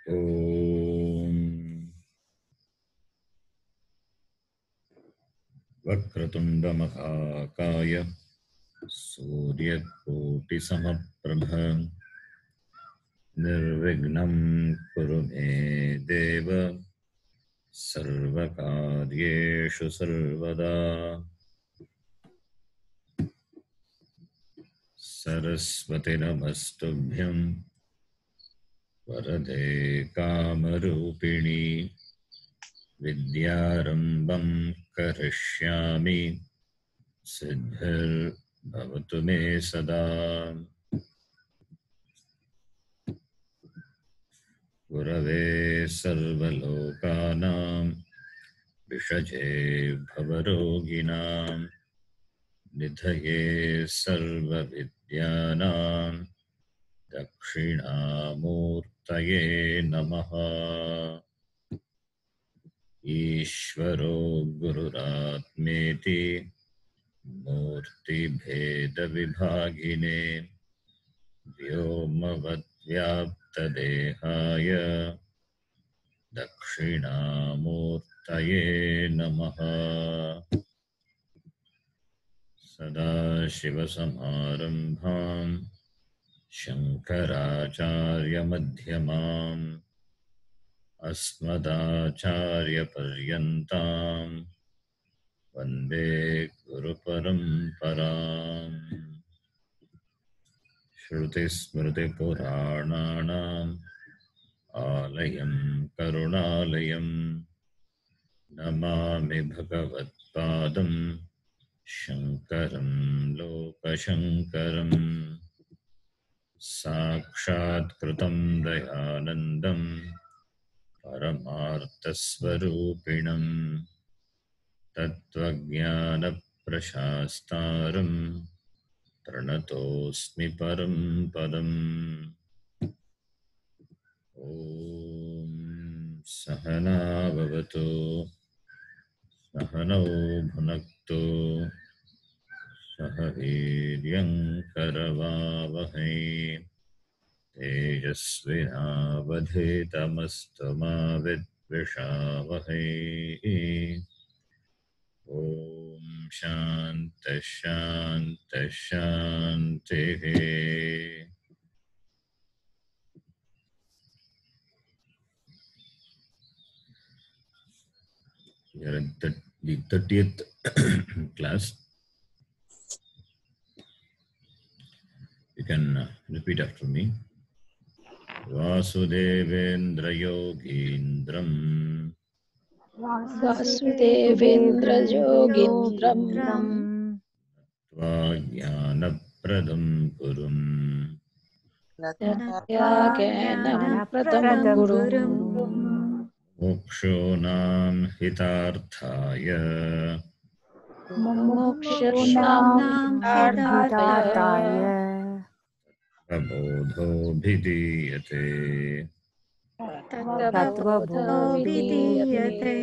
ॐ वक्रतुण्डमहाकाय सूर्यकोटिसमप्रभ निर्विघ्नं कुरु मे देव सर्वकार्येषु सर्वदा। सरस्वती नमस्तुभ्यं वरदे कामरूपिणी विद्यारम्भं करिष्यामि सिद्धिर्भवतु मे सदा। गुरवे सर्वलोकानां विषजे भवरोगिणां निधये सर्वविद्यानां दक्षिणामूर्तये नमः। ईश्वरो गुरुरात्मेति मूर्तिभेदविभागिने व्योमवद्व्याप्तदेहाय दक्षिणामूर्तये नमः। सदाशिवसमारम्भां शङ्कराचार्यमध्यमाम् अस्मदाचार्यपर्यन्तां वन्दे गुरुपरम्पराम्। श्रुतिस्मृतिपुराणानाम् आलयं करुणालयं नमामि भगवत्पादं शङ्करं लोकशङ्करम्। साक्षात्कृतं दयानन्दं परमार्थस्वरूपिणं तत्त्वज्ञानप्रशास्तारं प्रणतोऽस्मि परं पदम्। ॐ सहना भवतु सहनौ भुनक्तु सह वीर्यं करवावहै तेजस्विनावधीतमस्तु मा विद्विषावहै। ॐ शान्तिः शान्तिः शान्तिः। We are at the 30th class. You can repeat after me. Vasudevendra Yogindram Vasudevendra योगीन्द्रम् Jnanapradam Purum ज्ञानप्रदं गुरुम् Mokshonam Hitarthaya मोक्षार्थाय Prabodho Bhidiyate. तत्त्वबोधोऽभिधीयते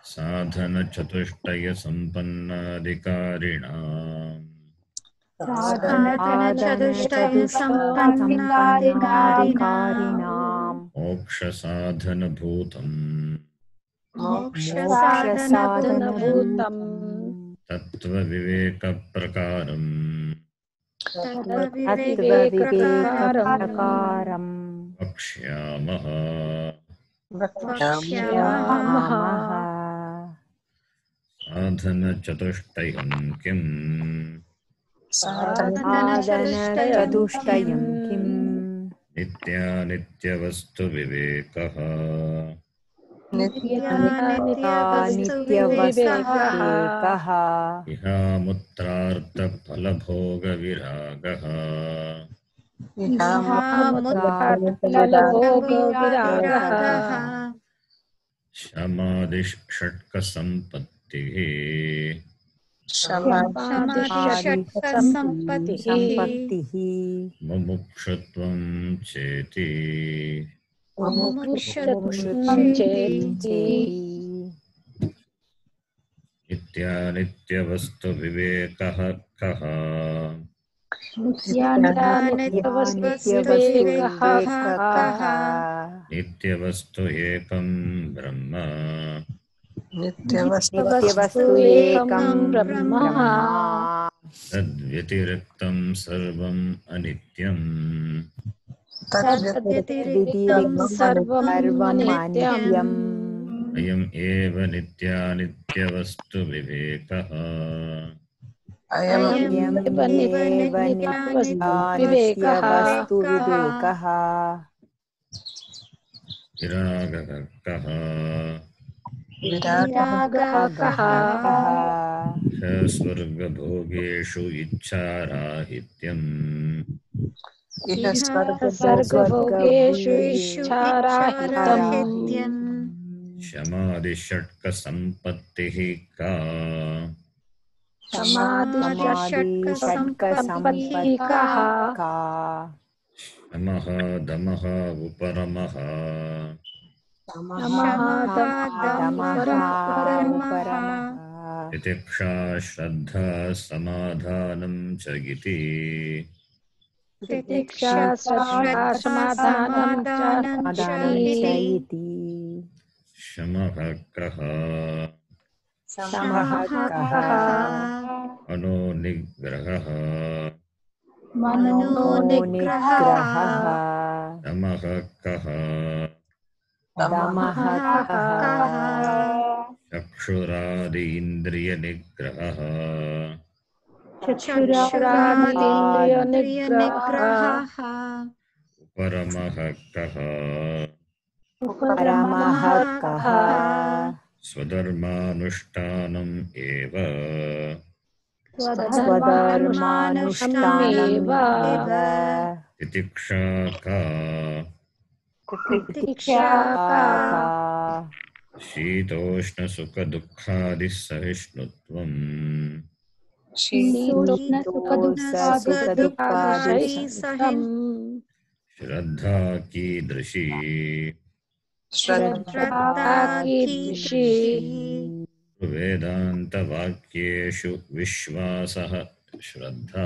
Sadhana Chatuштaya Sampannadikarinam साधनचतुष्टयसम्पन्नाधिकारिणाम् Moksha Sadhana Bhutam मोक्षसाधनभूतं Tattva Viveka Prakaram तत्त्वविवेकप्रकारम् Vakshyamaha. वक्ष्यामः Sadhana Chatuштayam Kim साधनचतुष्टयं किम् Nitya Nityavastu Vivekaha नित्यवस्तुविवेकः Iha Mutrartha Phalabhoga Viragaha फलभोगविरागः Shamadhi Shatka Sampattihi सम्पत्तिः Mumukshutvam Cheti चेति Nitya Nityavastu Vivekaha Kaha नित्यवस्तुविवेकः नित्यवस्तुविवेकः नित्यवस्तु एकं ब्रह्म नित्यवस्तु नित्यवस्तुवेकं एकं ब्रह्म ब्रह्म तद्व्यतिरिक्तं सर्वम् अनित्यम् तद्व्यतिरिक्तं सर्वम् सर्वम् अनित्यम् अनित्यम् अयम् एव नित्यानित्यवस्तु विवेकः अयम् अयम् एव एव नित्यवस्तुविवेकः नित्यानित्यवस्तुविवेकः विरागकः विरागः स्वर्गभोगेषु इच्छाराहित्यम् सर्गभोगेषु इच्छाराहित्यम् शमादिषट्कसम्पत्तिः का समाधिषट्कसम्पत्तिः का शमः दमः उपरमः शमः दमः परमः तितिक्षा श्रद्धा समाधानं च इति तितिक्षा श्रद्धा समाधानं च इति शमः कः समः कः मनोनिग्रहः मनोनिग्रहः दमः कः दमः कः चक्षुरादि इन्द्रियनिग्रहः चक्षुरादीन्द्रियनिग्रहः परमः कः परमः कः स्वधर्मानुष्ठानम् एव स्वधर्मानुष्ठानमेव तितिक्षा का तितिक्षा का शीतोष्णसुखदुःखादिसहिष्णुत्वम् शीतोष्णसुखदुःखादिसहिष्णुत्वम् श्रद्धा कीदृशी श्रद्धा कीदृशी वेदान्तवाक्येषु विश्वासः श्रद्धा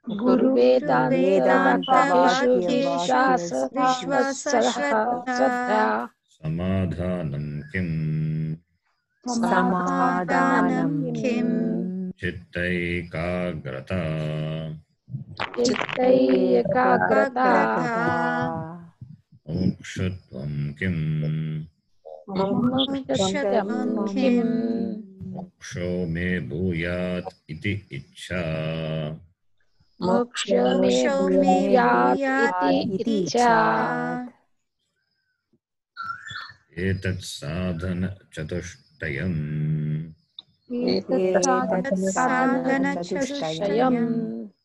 गुरुवेदान्तवाक्येषु श्रद्धा समाधानं किम् समाधानं किम् चित्तैकाग्रता चित्तैकाग्रता मोक्षत्वं किम् मोक्षं किम् मोक्षो मे भूयात् इति इच्छा मोक्षो मे भूयात् इति इच्छा एतत् साधनचतुष्टयम् साधनचतुष्टयम्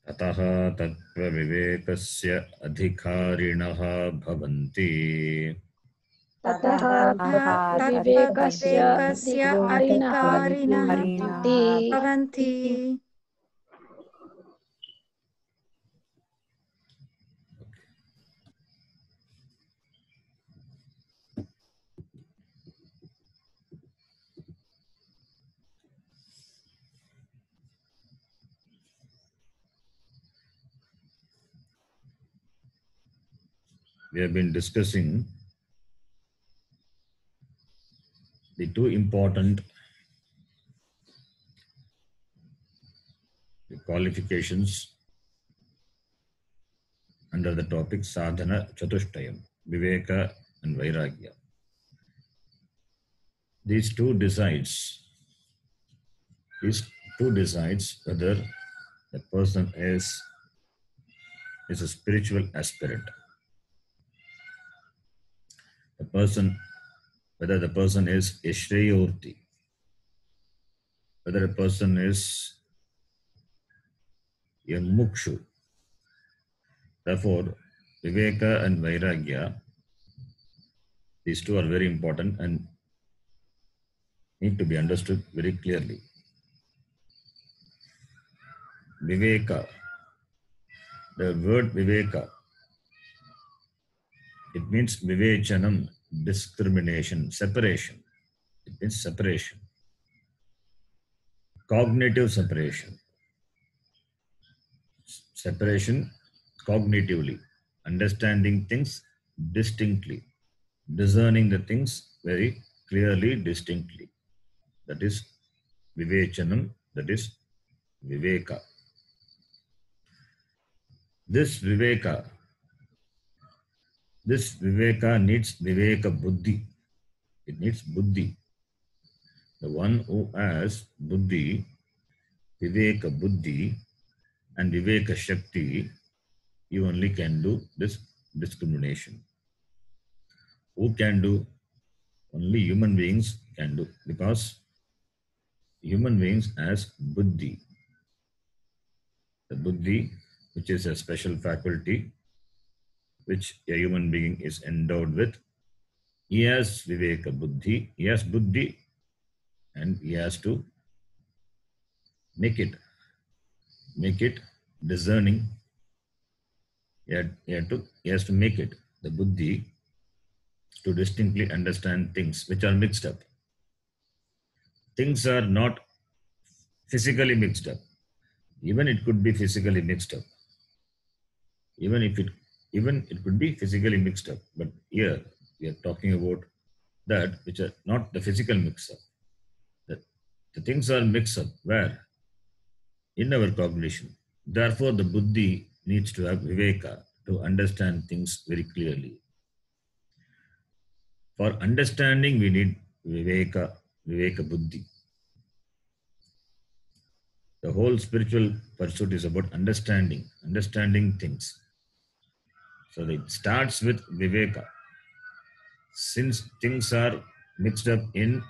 ततः तत्त्वविवेकस्य अधिकारिणः भवन्ति ततः विवेकस्य अधिकारिणः भवन्ति We have been discussing the two important qualifications under the topic sadhana chatushtayam, viveka and vairagya. These two decides whether the person is a spiritual aspirant. Whether the person is a Shreyorti, whether a person is a Mukshu. Therefore, Viveka and Vairagya, these two are very important and need to be understood very clearly. Viveka, the word Viveka, it means Vivechanam, discrimination, separation. It means separation. Cognitive separation. separation cognitively, understanding things distinctly, discerning the things very clearly, distinctly. That is vivechanam, that is viveka. This viveka needs viveka buddhi. It needs buddhi. The one who has buddhi, viveka buddhi and viveka shakti, you only can do this discrimination. Who can do? Only human beings can do, because human beings has buddhi. The buddhi, which is a special faculty which a human being is endowed with. He has viveka buddhi, he has buddhi, and he has to make it discerning. He has to make it, the buddhi, to distinctly understand things which are mixed up. Things are not physically mixed up. Even it could be physically mixed up. Even it could be physically mixed up. But here we are talking about that which are not the physical mix up. The things are mixed up where? In our cognition. Therefore, the buddhi needs to have viveka to understand things very clearly. For understanding, we need viveka buddhi. The whole spiritual pursuit is about understanding things. So it starts with viveka. Since things are mixed up in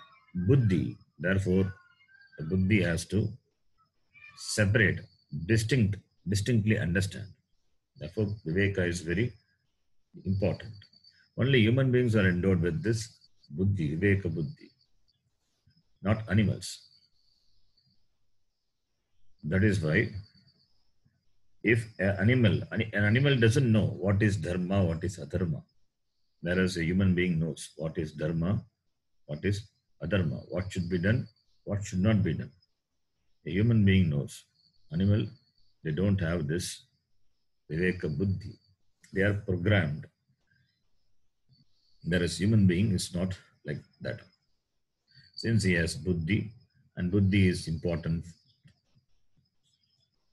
buddhi, therefore the buddhi has to separate, distinctly understand. Therefore, viveka is very important. Only human beings are endowed with this buddhi, viveka buddhi, not animals. That is why if an animal doesn't know what is dharma, what is adharma, whereas a human being knows what is dharma, what is adharma, what should be done, what should not be done. A human being knows. Animal, they don't have this viveka buddhi. They are programmed. Whereas human being is not like that. Since he has buddhi, and buddhi is important,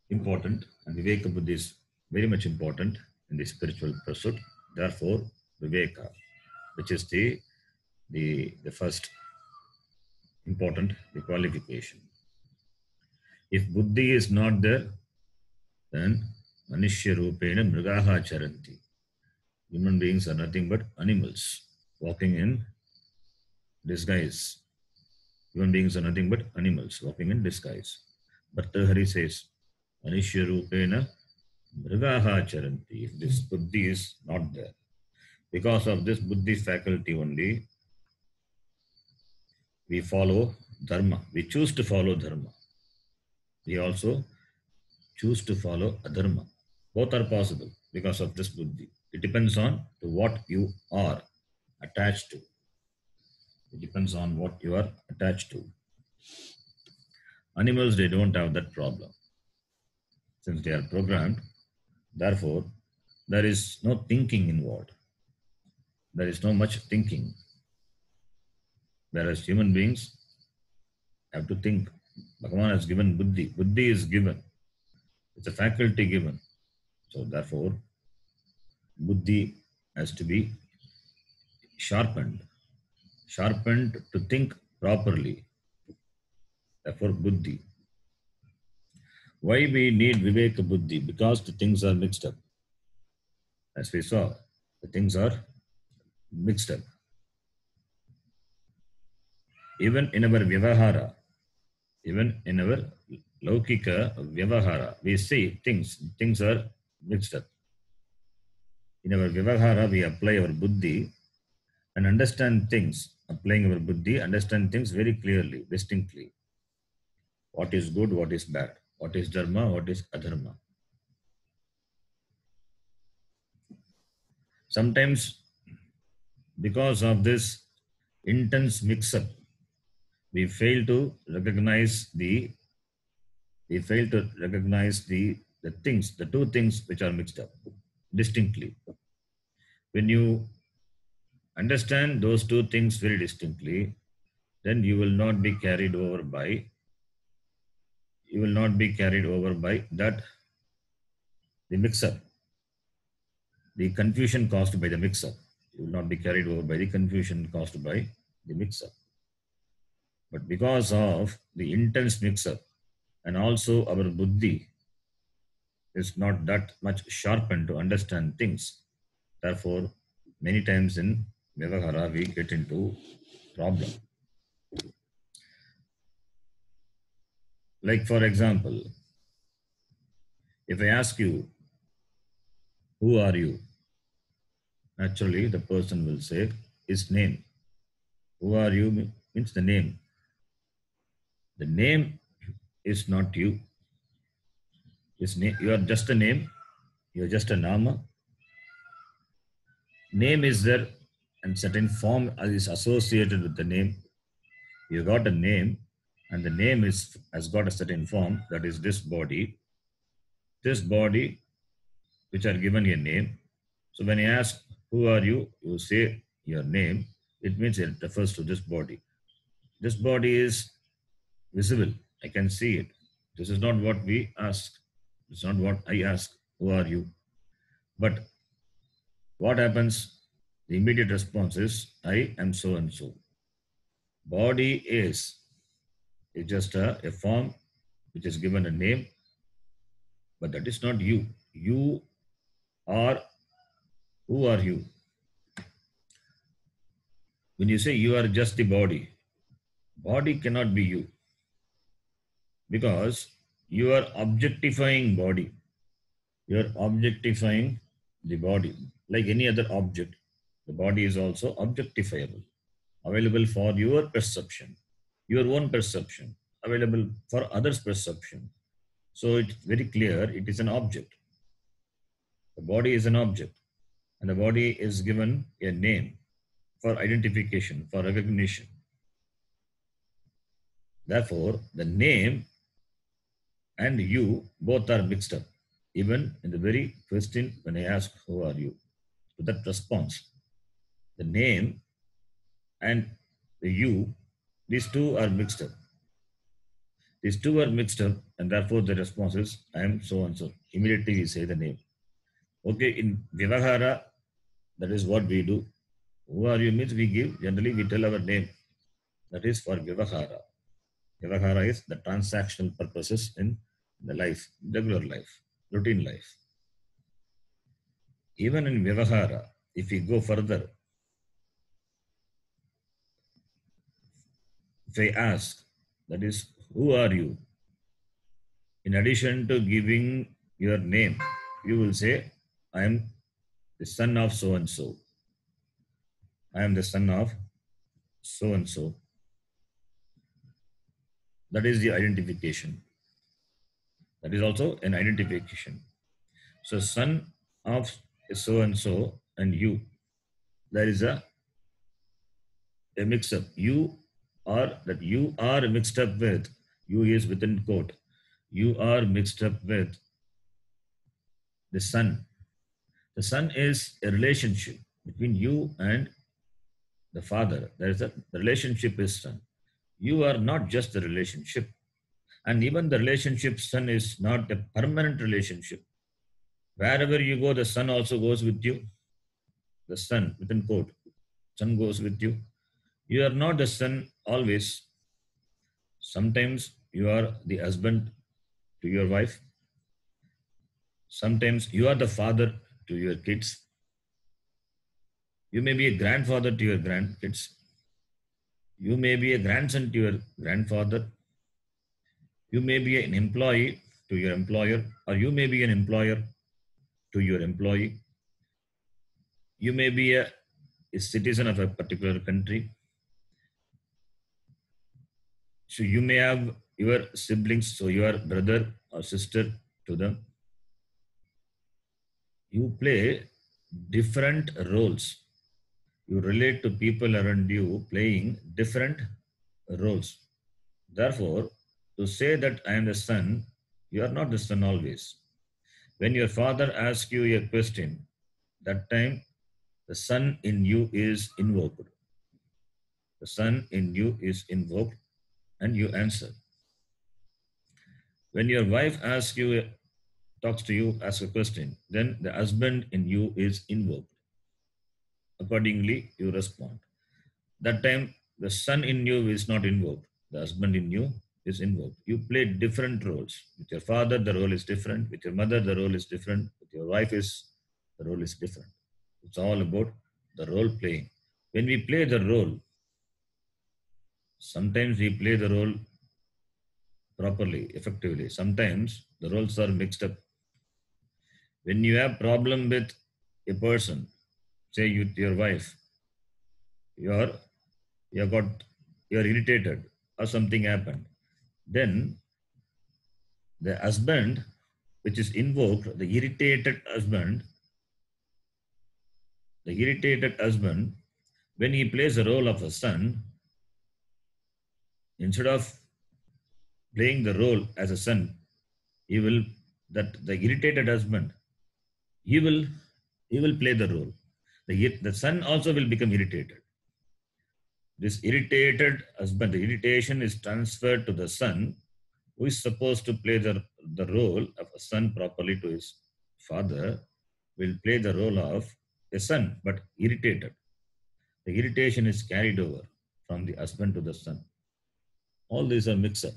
and viveka buddhi is very much important in the spiritual pursuit. Therefore, viveka, which is the first important, the qualification. If buddhi is not there, then manishya rupena mrigaha charanti. Human beings are nothing but animals walking in disguise. Human beings are nothing but animals walking in disguise. But Hari says, manishya rupena mrigaha charanti. If this buddhi is not there, because of this buddhi faculty only, we follow dharma. We choose to follow dharma. We also choose to follow adharma. Both are possible because of this buddhi. It depends on to what you are attached to. It depends on what you are attached to. Animals, they don't have that problem. Since they are programmed, therefore, there is no thinking involved. There is no much thinking. Whereas human beings have to think. Bhagavan has given buddhi. Buddhi is given. It's a faculty given. So therefore, buddhi has to be sharpened to think properly. Therefore, buddhi. Why we need viveka buddhi? Because the things are mixed up. As we saw, the things are mixed up. Even in our vyavahara, even in our laukika vyavahara, we see things are mixed up. In our vyavahara, we apply our buddhi and understand things, applying our buddhi, understand things very clearly, distinctly. What is good, what is bad, what is dharma, what is adharma. Sometimes, because of this intense mix-up, we fail to recognize the the two things which are mixed up distinctly. When you understand those two things very distinctly, then you will not be carried over by that, the mix-up, the confusion caused by the mix-up. You will not be carried over by the confusion caused by the mix-up. But because of the intense mix-up, and also our buddhi is not that much sharpened to understand things, therefore, many times in Vyavahara we get into problem. Like for example, if I ask you, who are you? Naturally, the person will say his name. Who are you means the name. The name is not you. You are just a name. You are just a nama. Name is there, and certain form is associated with the name. You got a name, and the name has got a certain form, that is this body. This body, which are given a name. So when you ask, who are you? You say your name. It means it refers to this body. This body is visible. I can see it. This is not what we ask. It's not what I ask. Who are you? But what happens? The immediate response is, I am so and so. Body is just a form which is given a name, but that is not you. You are, who are you? When you say you are just the body cannot be you, because you are objectifying body. You are objectifying the body like any other object. The body is also objectifiable, available for your perception, your own perception, available for others' perception. So it's very clear it is an object. The body is an object, and the body is given a name for identification, for recognition. Therefore, the name and you both are mixed up. Even in the very question when I ask, who are you? To that response, the name and the you, these two are mixed up. These two are mixed up, and therefore the response is, I am so and so. Immediately we say the name. Okay, in Vyavahara, that is what we do. Who are you means generally we tell our name. That is for Vyavahara. Vyavahara is the transactional purposes in the life, regular life, routine life. Even in Vyavahara, if we go further, if I ask, that is, who are you? In addition to giving your name, you will say, I am the son of so and so. I am the son of so and so. That is the identification. That is also an identification. So, son of so and so and you, there is a mix up. You are mixed up with, you is within quote, you are mixed up with the son. The son is a relationship between you and the father. The relationship is son. You are not just the relationship. And even the relationship son is not a permanent relationship. Wherever you go, the son also goes with you. The son, within quote, son goes with you. You are not the son always. Sometimes you are the husband to your wife. Sometimes you are the father to your kids. You may be a grandfather to your grandkids. You may be a grandson to your grandfather. You may be an employee to your employer, or you may be an employer to your employee. You may be a citizen of a particular country. So you may have your siblings, so your brother or sister to them. You play different roles. You relate to people around you playing different roles. Therefore, to say that I am the son, you are not the son always. When your father asks you a question, that time the son in you is invoked. The son in you is invoked and you answer. When your wife talks to you, asks a question, then the husband in you is invoked. Accordingly, you respond. That time, the son in you is not invoked. The husband in you is invoked. You play different roles. With your father, the role is different. With your mother, the role is different. With your wife, the role is different. It's all about the role playing. When we play the role, sometimes we play the role properly, effectively. Sometimes the roles are mixed up. When you have problem with a person, say with your wife, you're you got you're irritated or something happened, then the husband, which is invoked, the irritated husband, when he plays the role of a son, instead of playing the role as a son, he will that the irritated husband, he will play the role. The son also will become irritated. This irritated husband, the irritation is transferred to the son, who is supposed to play the role of a son properly to his father, will play the role of a son, but irritated. The irritation is carried over from the husband to the son. All these are mixed up.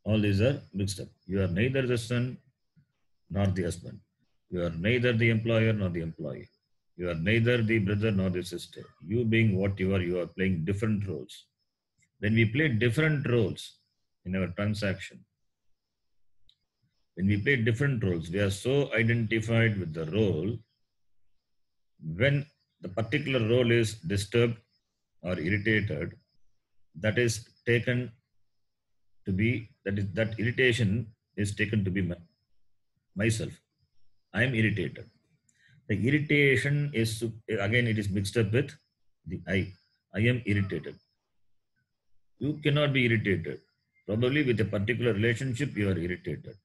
All these are mixed up. You are neither the son nor the husband. You are neither the employer nor the employee. You are neither the brother nor the sister. You being what you are playing different roles. When we play different roles in our transaction, when we play different roles, we are so identified with the role. When the particular role is disturbed or irritated, that is taken to be, that irritation is taken to be myself. I am irritated. The irritation is, again, it is mixed up with the I. I am irritated. You cannot be irritated. Probably with a particular relationship, you are irritated.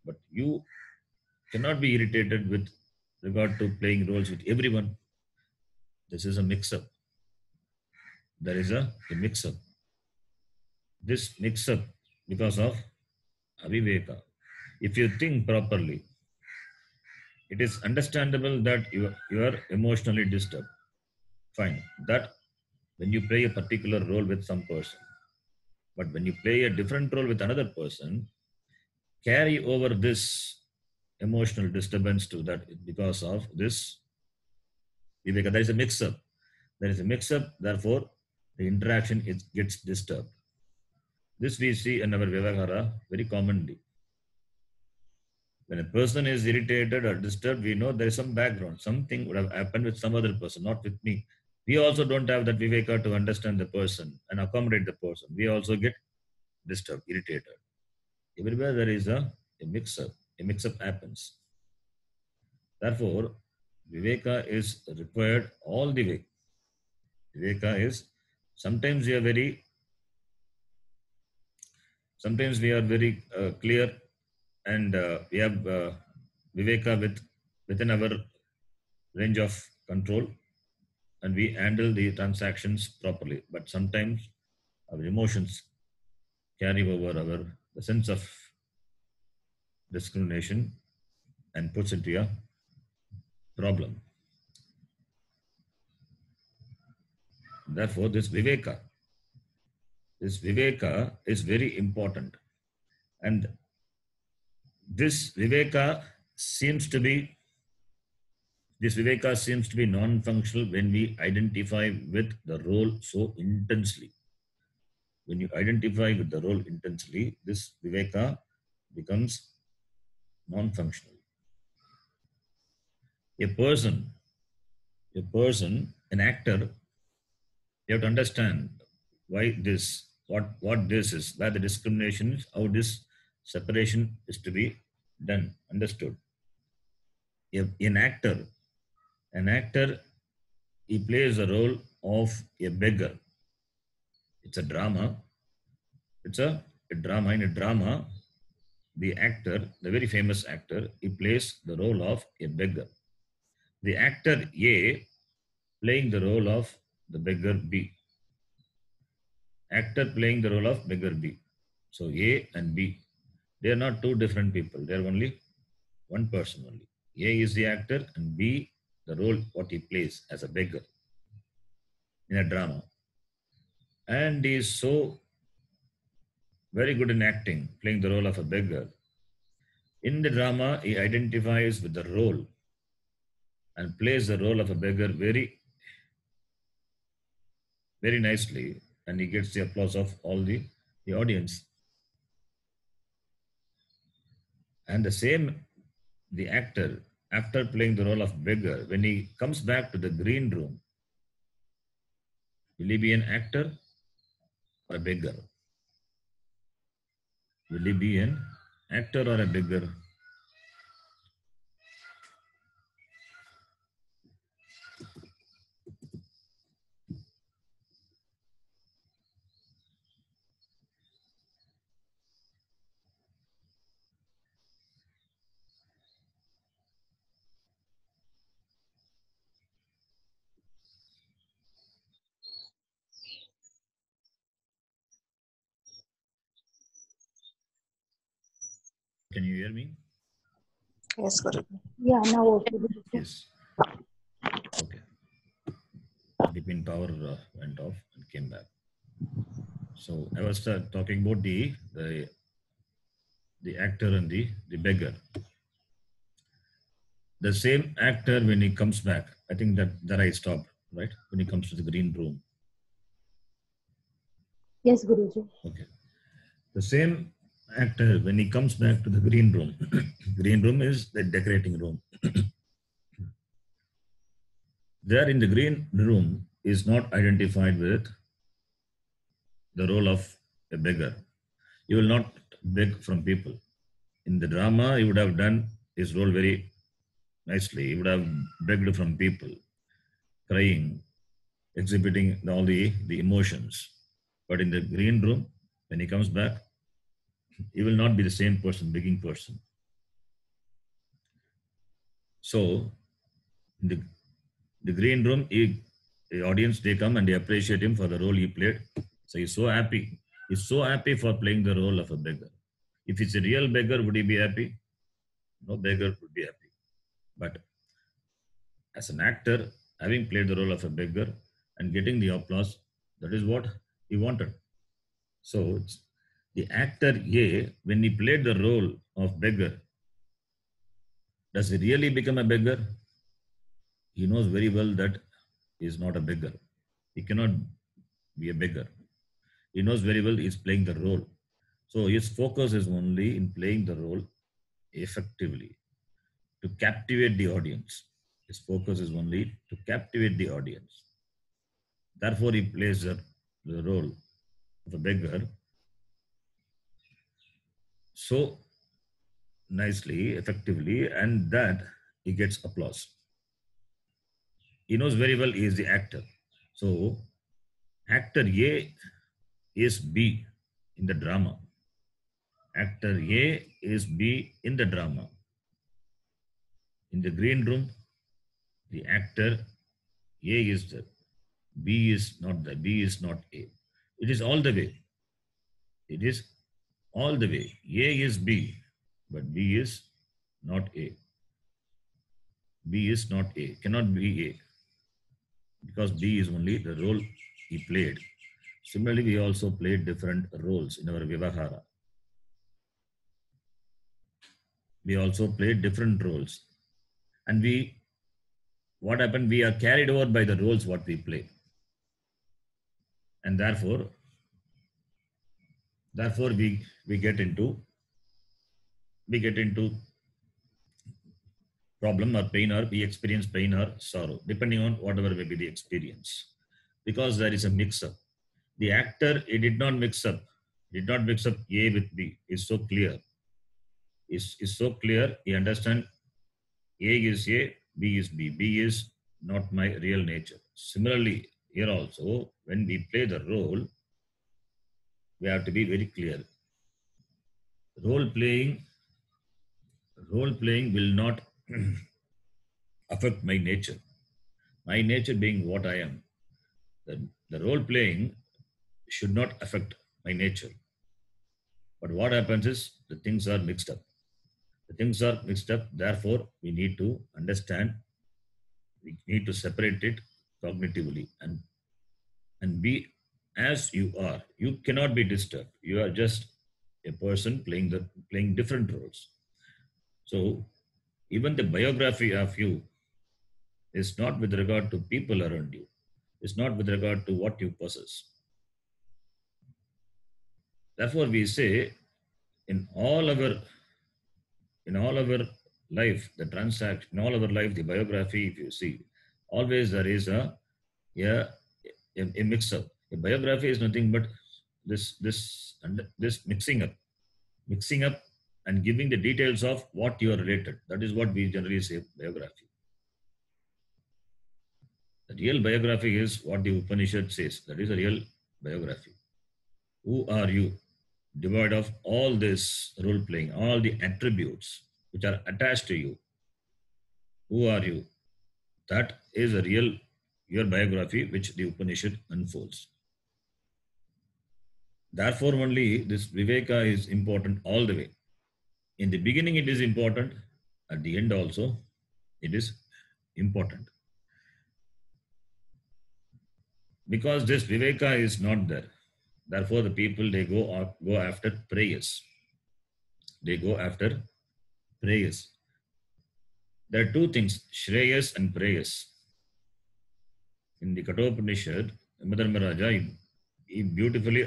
But you cannot be irritated with regard to playing roles with everyone. This is a mix-up. There is a mix-up. This mix-up because of aviveka. If you think properly, it is understandable that you are emotionally disturbed. Fine. That when you play a particular role with some person. But when you play a different role with another person, carry over this emotional disturbance to that because of this viveka. There is a mix-up. There is a mix-up, therefore the interaction gets disturbed. This we see in our Vyavahara very commonly. When a person is irritated or disturbed, we know there is some background. Something would have happened with some other person, not with me. We also don't have that viveka to understand the person and accommodate the person. We also get disturbed, irritated. Everywhere there is a mix-up. A mix-up happens. Therefore, viveka is required all the way. Viveka is, sometimes we are very clear, and we have viveka within our range of control, and we handle the transactions properly. But sometimes our emotions carry over the sense of discrimination and puts into a problem. Therefore, this viveka is very important. And this viveka seems to be non-functional when we identify with the role so intensely. When you identify with the role intensely, this viveka becomes non-functional. A person, an actor, you have to understand why this, what this is, where the discrimination is, how this separation is to be done, understood. An actor, he plays the role of a beggar. It's a drama. It's a drama. In a drama, the actor, the very famous actor, he plays the role of a beggar. The actor A playing the role of the beggar B. Actor playing the role of beggar B. So A and B, they are not two different people. They are only one person only. A is the actor and B the role what he plays as a beggar in a drama. And he is so very good in acting, playing the role of a beggar. In the drama, he identifies with the role and plays the role of a beggar very, very nicely, and he gets the applause of all the audience. And the same, the actor, after playing the role of beggar, when he comes back to the green room, will he be an actor or a beggar? Will he be an actor or a beggar? Can you hear me? Yes, Guru. Yeah, now okay. Yes. Okay. Between power went off and came back. So I was talking about the actor and the beggar. The same actor when he comes back, I think that I stopped, right? When he comes to the green room. Yes, Guruji. Okay. The same actor when he comes back to the green room. Green room is the decorating room. There in the green room is not identified with the role of a beggar. You will not beg from people. In the drama, he would have done his role very nicely. He would have begged from people, crying, exhibiting all the emotions. But in the green room, when he comes back, he will not be the same person, begging person. So, in the green room, the audience, they come and they appreciate him for the role he played. So he's so happy. He's so happy for playing the role of a beggar. If it's a real beggar, would he be happy? No beggar would be happy. But as an actor, having played the role of a beggar and getting the applause, that is what he wanted. So the actor A, when he played the role of beggar, does he really become a beggar? He knows very well that he is not a beggar. He cannot be a beggar. He knows very well he is playing the role. So his focus is only in playing the role effectively to captivate the audience. His focus is only to captivate the audience. Therefore, he plays the role of a beggar so nicely, effectively, and that he gets applause. He knows very well he is the actor. So, actor A is B in the drama. Actor A is B in the drama. In the green room, the actor A is there. B is not there. B is not A. It is all the way. It is all the way. A is B, but B is not A. B is not A. Cannot be A. Because B is only the role he played. Similarly, we also played different roles in our Vivahara. We also played different roles. And what happened? We are carried over by the roles what we play. And therefore we get into problem or pain, or we experience pain or sorrow, depending on whatever may be the experience. Because there is a mix-up. The actor, he did not mix up A with B. It's so clear. It's so clear. He understands A is A, B is B. B is not my real nature. Similarly, here also, when we play the role, we have to be very clear. Role playing role playing will not affect my nature. My nature being what I am. The role playing should not affect my nature. But what happens is the things are mixed up. The things are mixed up, therefore, we need to understand, we need to separate it cognitively and be as you are. You cannot be disturbed. You are just a person playing different roles. So even the biography of you is not with regard to people around you. It's not with regard to what you possess. Therefore, we say in all our in all our life, the transaction, in all our life, the biography, if you see, always there is a, a mix up. A biography is nothing but this mixing up and giving the details of what you are related. That is what we generally say biography. The real biography is what the Upanishad says. That is a real biography. Who are you? Devoid of all this role playing, all the attributes which are attached to you. Who are you? That is a real your biography which the Upanishad unfolds. Therefore, only this Viveka is important all the way. In the beginning, it is important. At the end, also, it is important. Because this Viveka is not there. Therefore, the people, they go after prayers. They go after prayers. There are two things, Shreyas and prayers. In the Kathopanishad, Yamadharmaraja, he beautifully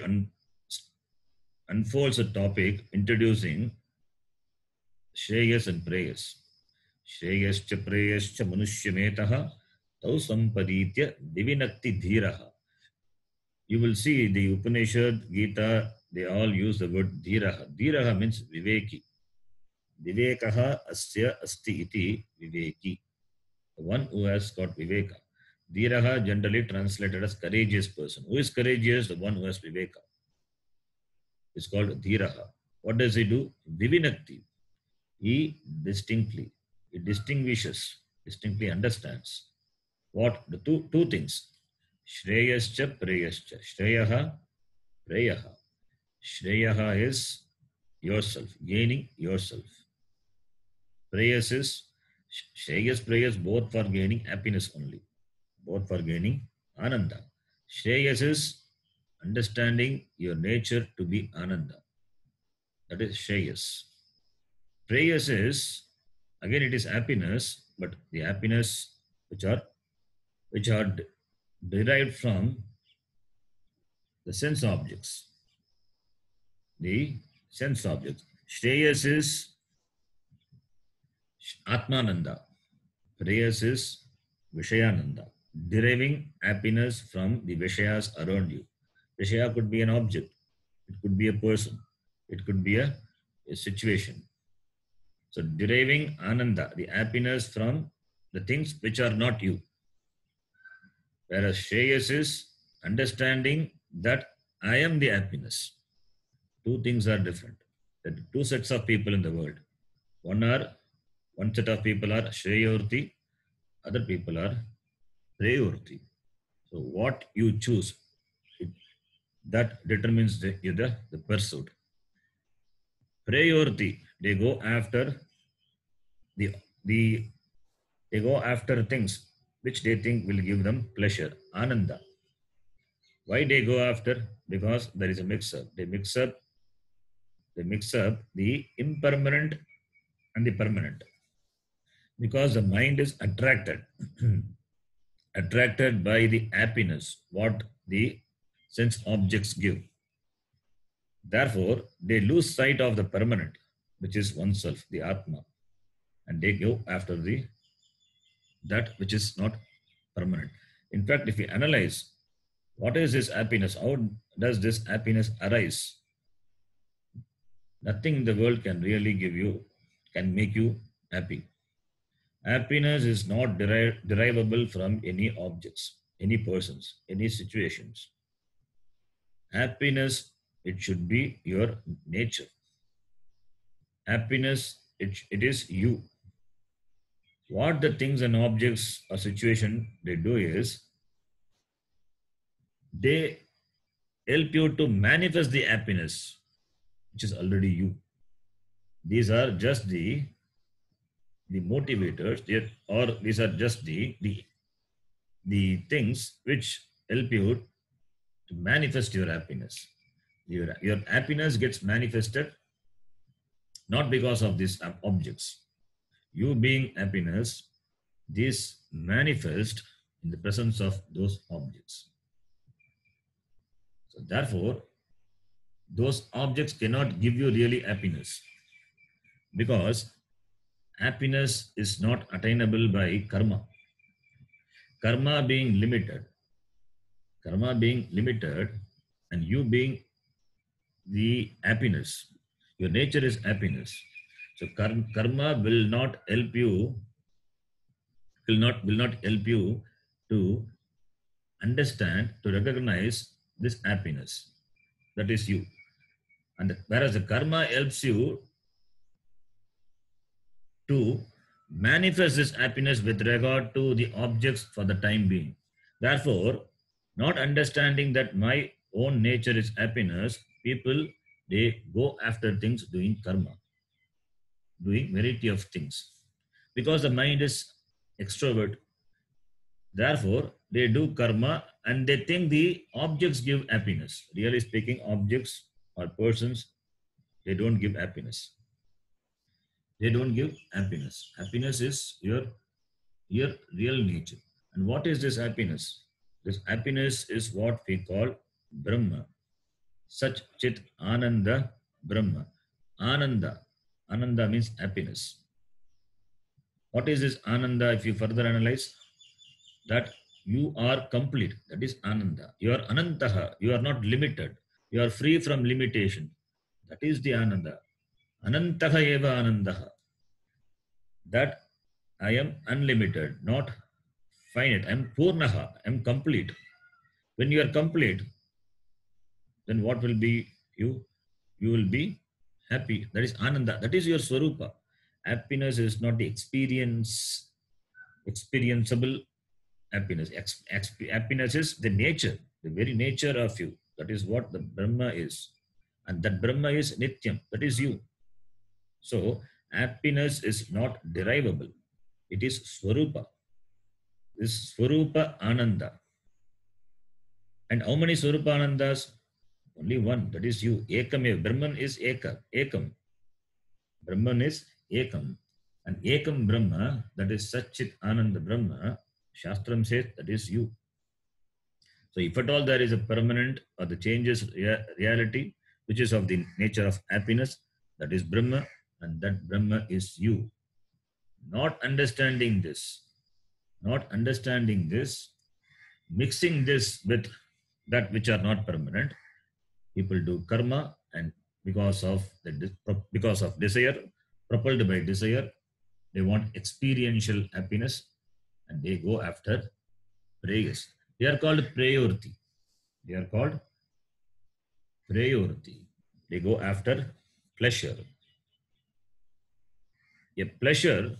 unfolds a topic introducing Shreyas and prayers. Shreyascha prayascha manushyametah tau sampaditya divinakti dhiraha. You will see the Upanishad, Gita, they all use the word dhiraha. Dhiraha means viveki. Vivekaha asya asti iti viveki. The one who has got viveka. Dhiraha generally translated as courageous person. Who is courageous? The one who has viveka. It's called dhiraha. What does he do? Vivinakti. He distinguishes, distinctly understands. What? The two things. Shreyascha prayascha. Shreyaha prayaha. Shreyaha is yourself, gaining yourself. Prayas is, Shreyas prayas both for gaining happiness only. Both for gaining ananda. Shreyas is understanding your nature to be ananda. That is Shreyas. Prayas is, again it is happiness, but the happiness which are derived from the sense objects. The sense objects. Shreyas is Atmananda. Prayas is Vishayananda. Deriving happiness from the Vishayas around you. Vishaya could be an object. It could be a person. It could be a situation. So deriving Ananda, the happiness from the things which are not you. Whereas Shreyas is understanding that I am the happiness. Two things are different. There are two sets of people in the world. One set of people are Shreyorti, other people are Preyorti. So what you choose, that determines the pursuit. Preyorti, they go after they go after things which they think will give them pleasure, ananda. Why they go after? Because there is a mix-up. They mix up the impermanent and the permanent. Because the mind is attracted by the happiness, what the sense objects give. Therefore, they lose sight of the permanent, which is oneself, the Atma, and they go after that which is not permanent. In fact, if we analyze what is this happiness, how does this happiness arise? Nothing in the world can really can make you happy. Happiness is not derivable from any objects, any persons, any situations. Happiness, it should be your nature. Happiness it is you. What the things and objects or situation they do is they help you to manifest the happiness, which is already you. These are just the motivators, or these are just the things which help you to manifest your happiness. Your happiness gets manifested not because of these objects. You being happiness, this manifest in the presence of those objects. So therefore, those objects cannot give you really happiness, because happiness is not attainable by karma. Karma being limited, and you being the happiness, your nature is happiness. So karma will not help you, will not help you to understand, to recognize this happiness. That is you. And whereas the karma helps you to manifest this happiness with regard to the objects for the time being. Therefore, not understanding that my own nature is happiness, people, they go after things doing karma, doing variety of things. Because the mind is extrovert, therefore, they do karma and they think the objects give happiness. Really speaking, objects or persons, they don't give happiness. They don't give happiness. Happiness is your real nature. And what is this happiness? This happiness is what we call Brahma. Sach Chit Ananda Brahma. Ananda. Ananda means happiness. What is this Ananda? If you further analyze, that you are complete. That is Ananda. You are Anantaha. You are not limited. You are free from limitation. That is the Ananda. Anantaha eva Anandaha. That I am unlimited, not finite. I am Purnaha. I am complete. When you are complete, then what will be you? You will be happy. That is Ananda. That is your Swarupa. Happiness is not the experienceable happiness. Happiness is the nature, the very nature of you. That is what the Brahma is. And that Brahma is Nityam. That is you. So, happiness is not derivable. It is Swarupa. This Swarupa Ananda. And how many Swarupa Anandas? Only one. That is you. Ekam. Brahman is Ekam. Brahman is Ekam. And Ekam Brahma, that is Satchit Ananda Brahma, Shastram says that is you. So if at all there is a permanent or the changes reality, which is of the nature of happiness, that is Brahma, and that Brahma is you. Not understanding this, mixing this with that which are not permanent, people do karma, and because of desire, propelled by desire, they want experiential happiness, and they go after prayers. They are called prayorti. They go after pleasure. A pleasure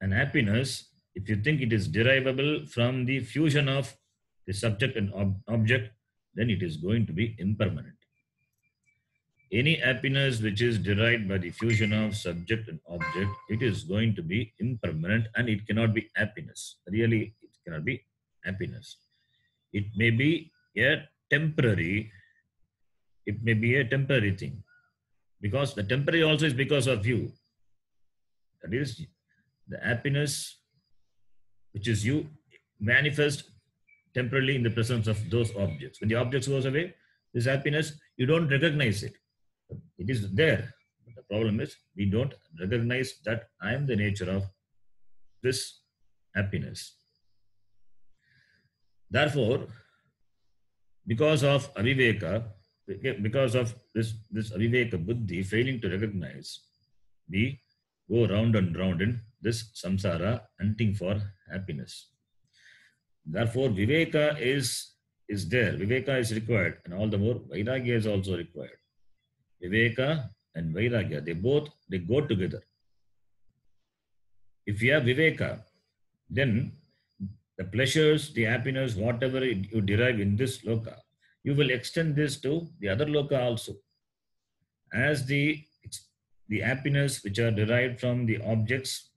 and happiness, if you think it is derivable from the fusion of the subject and object, then it is going to be impermanent. Any happiness which is derived by the fusion of subject and object, it is going to be impermanent, and it cannot be happiness. Really, it cannot be happiness. It may be a temporary thing, because the temporary also is because of you. That is, the happiness which is you manifest temporarily in the presence of those objects. When the objects goes away, this happiness, you don't recognize it. It is there. But the problem is we don't recognize that I am the nature of this happiness. Therefore, because of aviveka, because of this aviveka buddhi failing to recognize, we go round and round in this samsara hunting for happiness. Therefore, viveka is there. Viveka is required, and all the more vairagya is also required. Viveka and vairagya, they go together. If you have viveka, then the pleasures, the happiness, whatever you derive in this loka, you will extend this to the other loka also. As the happiness which are derived from the objects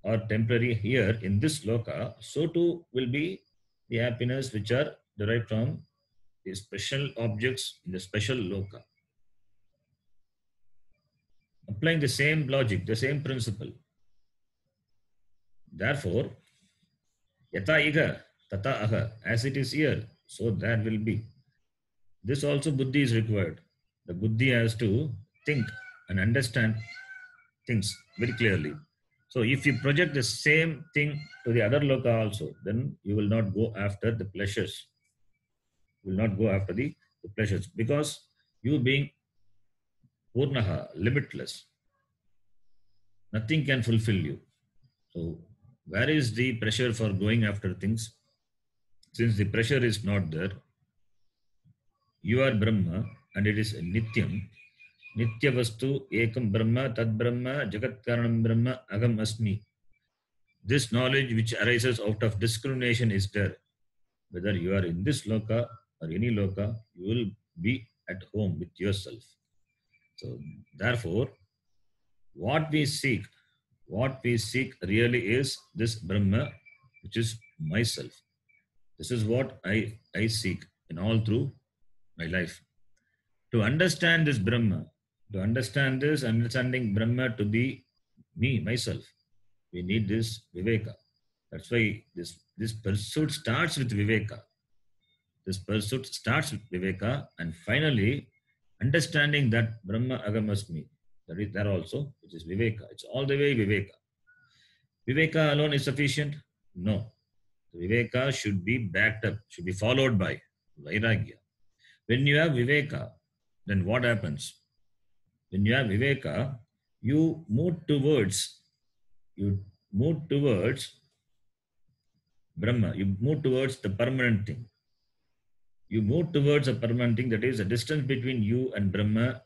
are temporary here in this loka, so too will be the happiness which are derived from the special objects in the special loka. Applying the same logic, the same principle. Therefore, yata iga, tata aha, as it is here, so that will be. This also buddhi is required. The buddhi has to think and understand things very clearly. So if you project the same thing to the other loka also, then you will not go after the pleasures. You will not go after the pleasures because you being purnaha, limitless, nothing can fulfill you. So where is the pressure for going after things? Since the pressure is not there, you are Brahma and it is Nityam. Nitya Vastu Ekam Brahma Tad Brahma Jagat Karanam Brahma Agam Asmi. This knowledge which arises out of discrimination is there. Whether you are in this loka or any loka, you will be at home with yourself. So therefore, what we seek really is this Brahma, which is myself. This is what I seek in all through my life. To understand this Brahma, to understand this understanding Brahma to be me, myself, we need this Viveka. That's why this pursuit starts with Viveka. This pursuit starts with Viveka, and finally, understanding that Brahma Agamasmi, that is there also, which is Viveka. It's all the way Viveka. Viveka alone is sufficient? No. Viveka should be backed up, should be followed by Vairagya. When you have Viveka, then what happens? When you have Viveka, you move towards Brahma, you move towards the permanent thing. You move towards a permanent thing, that is, the distance between you and Brahma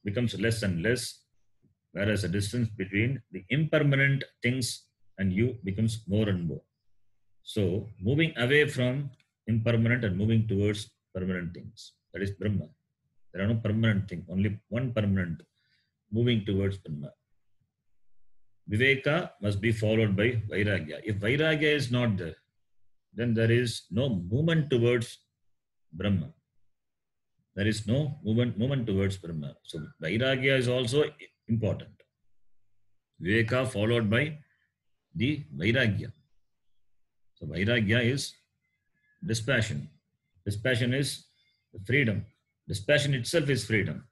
becomes less and less, whereas the distance between the impermanent things and you becomes more and more. So, moving away from impermanent and moving towards permanent things, that is Brahma. There are no permanent thing, only one permanent, moving towards Brahma. Viveka must be followed by Vairagya. If Vairagya is not there, then there is no movement towards Brahma. There is no movement towards Brahma. So Vairagya is also important. Viveka followed by the Vairagya. So Vairagya is dispassion. Dispassion is freedom. Dispassion itself is freedom.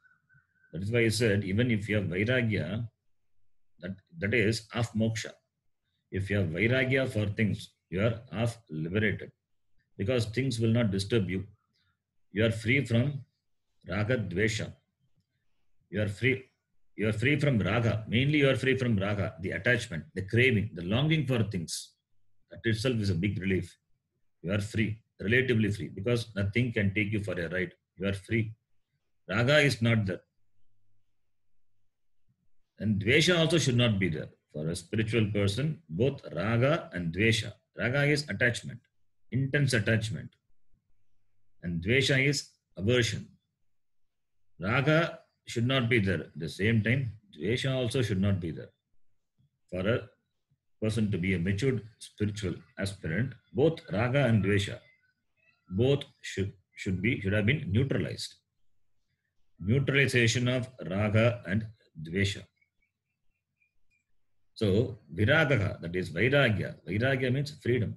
That is why I said, even if you have Vairagya, that is half moksha. If you have Vairagya for things, you are half liberated. Because things will not disturb you. You are free from raga dvesha. You are free from raga. Mainly you are free from raga, the attachment, the craving, the longing for things. That itself is a big relief. You are free, relatively free, because nothing can take you for a ride. You are free. Raga is not there. And dvesha also should not be there. For a spiritual person, both raga and dvesha. Raga is attachment, intense attachment. And dvesha is aversion. Raga should not be there. At the same time, dvesha also should not be there. For a person to be a matured spiritual aspirant, both raga and dvesha, both should have been neutralized. Neutralization of raga and dvesha. So, viragaha, that is vairagya. Vairagya means freedom.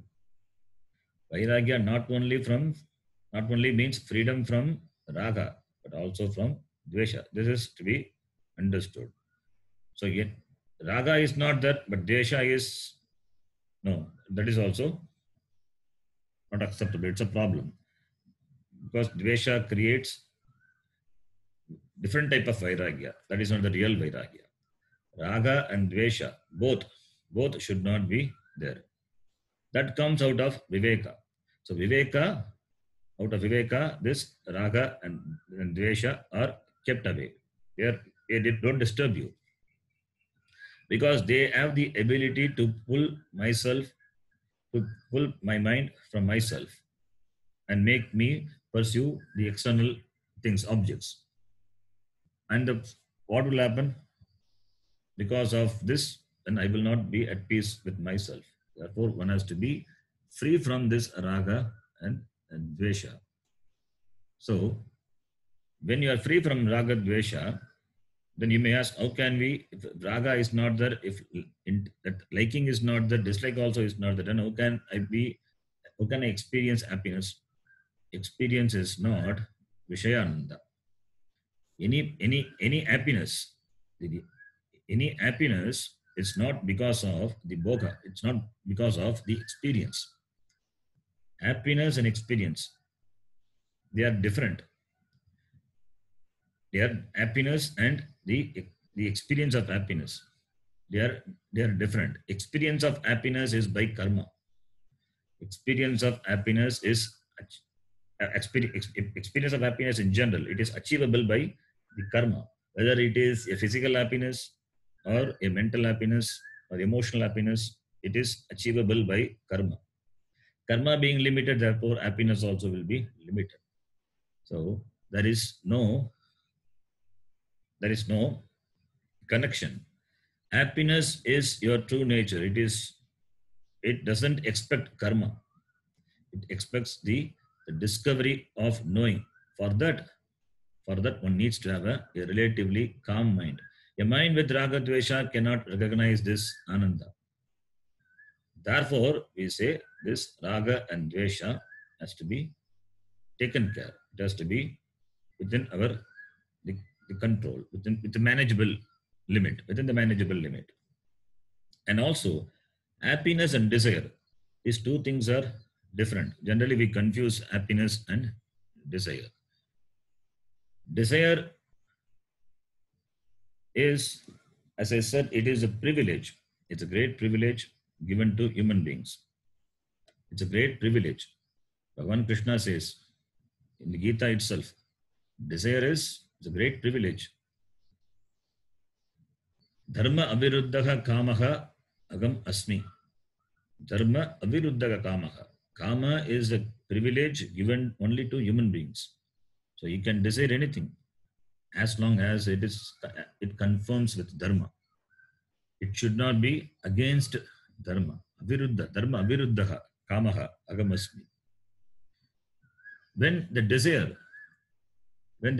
Vairagya not only means freedom from raga, but also from dvesha. This is to be understood. So, yet, raga is not that, but dvesha is, no, that is also not acceptable. It's a problem. Because dvesha creates different type of vairagya. That is not the real vairagya. Raga and dvesha, both should not be there. That comes out of viveka. So out of viveka, this raga and dvesha are kept away. They don't disturb you. because they have the ability to pull my mind from myself and make me pursue the external things, objects. And what will happen because of this? Then I will not be at peace with myself. Therefore, one has to be free from this raga and dvesha. So, when you are free from raga dvesha, then you may ask, how can we, if raga is not there, if that liking is not there, dislike also is not there, then how can I experience happiness? Experience is not Vishayananda. Any happiness, any happiness is not because of the bhoga, it's not because of the experience. Happiness and experience, they are different. They are happiness and the experience of happiness. They are different. Experience of happiness is by karma. Experience of happiness is experience of happiness in general. It is achievable by the karma, whether it is a physical happiness or a mental happiness or emotional happiness. It is achievable by karma. Karma being limited, therefore happiness also will be limited. So there is no connection. Happiness is your true nature. It doesn't expect karma. It expects the discovery of knowing. For that one needs to have a relatively calm mind. A mind with raga dvesha cannot recognize this ananda. Therefore, we say this raga and dvesha has to be taken care. It has to be within the control, within the manageable limit, within the manageable limit. And also, happiness and desire, these two things are different. Generally, we confuse happiness and desire. Desire is, as I said, it is a privilege. It's a great privilege given to human beings. It's a great privilege. Bhagavan Krishna says in the Gita itself, desire is a great privilege. Dharma aviruddhaha kamaha agam asmi. Dharma aviruddhaha kamaha. Kama is a privilege given only to human beings. So you can desire anything as long as it conforms with dharma. It should not be against dharma. Aviruddha, dharma aviruddhaha kamaha agam asmi. When the